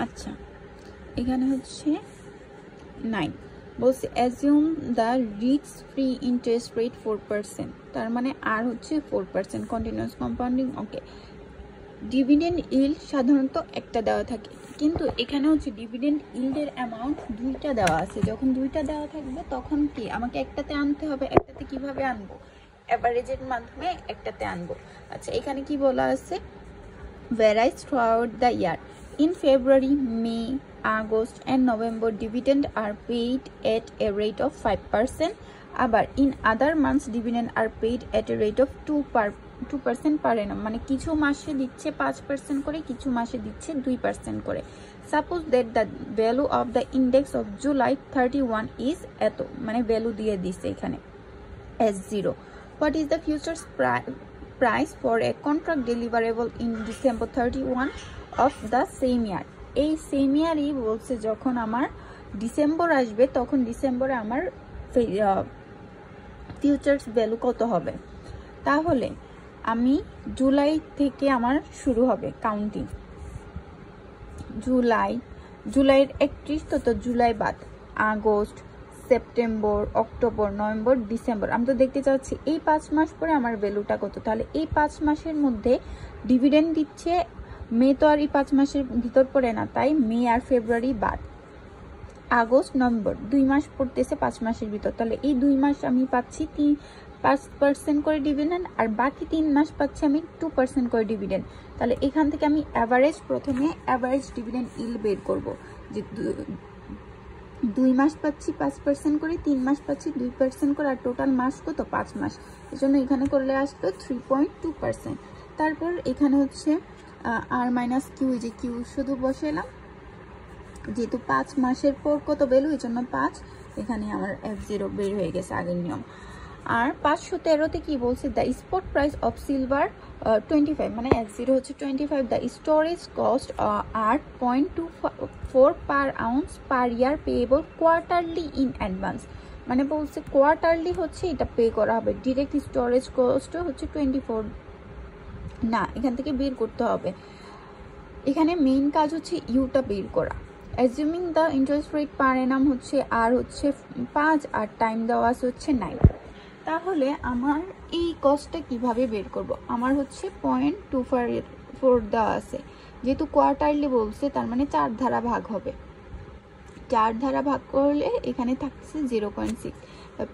আচ্ছা, এখানে হচ্ছে 9 বলছে assume the risk free interest rate 4%, তার মানে আর হচ্ছে 4% কন্টিনিউয়াস কম্পাউন্ডিং। ওকে, ডিভিডেন্ড ইল্ড সাধারণত একটা দেওয়া থাকে, কিন্তু এখানে হচ্ছে ডিভিডেন্ড ইল্ডের অ্যামাউন্ট দুইটা দেওয়া আছে। যখন দুইটা দেওয়া থাকবে তখন কি আমাকে একটাতে আনতে হবে। একটাতে কিভাবে আনবো? অ্যাভারেজের মাধ্যমে একটাতে আনবো। আচ্ছা, এখানে কি বলা আছে? ভ্যারাইজ throughout the year. In February, May, August and November, dividend are paid at a rate of 5%. আবার in other months, dividend are paid at a rate of 2% per annum. মানে কিছু মাসে দিচ্ছে 5% করে, কিছু মাসে দিচ্ছে 2% করে। Suppose that the value of the index of July 31 is এত, মানে ভ্যালু দিয়ে দিচ্ছে এখানে as 0. What is the futures price for a contract deliverable in December 31 of the same year? এই সেম ইয়ারই বলছে যখন আমার ডিসেম্বর আসবে তখন ডিসেম্বরে আমার ফিউচার্স ভ্যালু কত হবে। তাহলে আমি জুলাই থেকে আমার শুরু হবে কাউন্টিং। জুলাইয়ের 31, তো জুলাই বাদ August, September, October, November, December. আমি তো দেখতে চাচ্ছি এই 5 মাস পরে আমার ভ্যালুটা কত। তাহলে এই 5 মাসের মধ্যে ডিভিডেন্ড দিচ্ছে, মে তো আর এই 5 মাসের ভিতর পড়ে না, তাই মে আর ফেব্রুয়ারি বাদ। আগস্ট, নভেম্বর 2 মাস পড়তেছে 5 মাসের ভিতর, তাহলে এই 2 মাস আমি পাচ্ছি 5% করে ডিভিডেন্ড, আর বাকি 3 মাস পাচ্ছি আমি 2% করে ডিভিডেন্ড। তাহলে এখান থেকে আমি প্রথমে অ্যাভারেজ ডিভিডেন্ড ইল্ড বের করব, যে 2 মাস পাচ্ছি 5% করে, 3 মাস পাচ্ছি 2% করে, আর টোটাল মাস কত? 5 মাস। এজন্য এখানে করলে আসবে 3.2%। তারপর এখানে হচ্ছে আর মাইনাস কিউ, যে কিউ শুধু বসাইলাম, যেহেতু 5 মাসের পর কত ভ্যালু, এই জন্য 5, এখানে আমার F0 বের হয়ে গেছে আগের নিয়ম। আর 513তে কি বলছে? The spot price of silver 25, মানে F0 হচ্ছে 25। The storage cost are 0.24 per ounce per year payable quarterly in advance. মানে বলছে কোয়ার্টারলি হচ্ছে এটা পে করা হবে, ডিরেক্ট স্টোরেজ কস্ট হচ্ছে 24 না, এখান থেকে বের করতে হবে। এখানে মেইন কাজ হচ্ছে ইউটা বের করা। অ্যাজিউমিং দ্য ইন্টারেস্ট রেট পার অ্যানাম হচ্ছে আর হচ্ছে 5, আর টাইম দেওয়া আছে হচ্ছে 9। তাহলে আমার এই কস্টটা কিভাবে বের করব? আমার হচ্ছে 0.24 দেওয়া আছে, যেহেতু কোয়ার্টারলি বলছে তার মানে 4 ধারা ভাগ হবে। 4 ধারা ভাগ করলে এখানে থাকছে 0.6।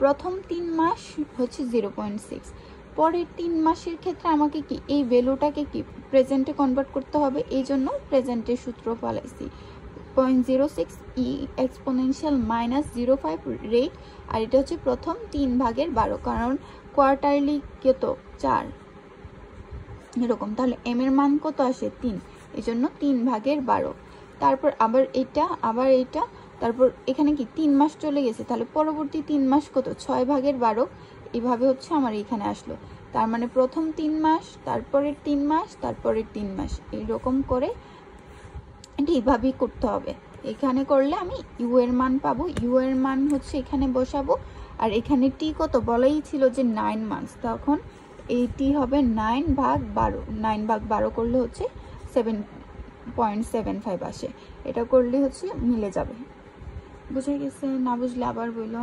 প্রথম 3 মাস হচ্ছে 0.6, পরের 3 মাসের ক্ষেত্রে আমাকে কি এই ভ্যালুটাকে কি প্রেজেন্টে কনভার্ট করতে হবে। এই জন্য প্রেজেন্টের সূত্র ফলাইছি 0.06 ই এক্সপোনেনশিয়াল -05 রেট, আর এটা হচ্ছে প্রথম 3 ভাগের 12, কারণ কোয়ার্টারলি কত 4 এরকম। তাহলে এম এর মান কত আসে 3, এই জন্য 3 ভাগের 12। তারপর আবার এটা, তারপর এখানে কি 3 মাস চলে গেছে, তাহলে পরবর্তী 3 মাস কত 6 ভাগের 12, এইভাবে হচ্ছে আমার এখানে আসলো। তার মানে প্রথম 3 মাস, তারপরের 3 মাস, তারপরের 3 মাস, এইরকম করে এটা এইভাবেই করতে হবে। এখানে করলে আমি ইউ এর মান পাবো, ইউ এর মান হচ্ছে এখানে বসাবো, আর এখানে টি কত বলাই ছিল যে 9 মান্থস, তখন এই টি হবে 9 ভাগ 12, 9 ভাগ 12 করলে হচ্ছে 7.75 আসে। এটা করলে হচ্ছে মিলে যাবে। বুঝে গেছে? না বুঝলে আবার বলো।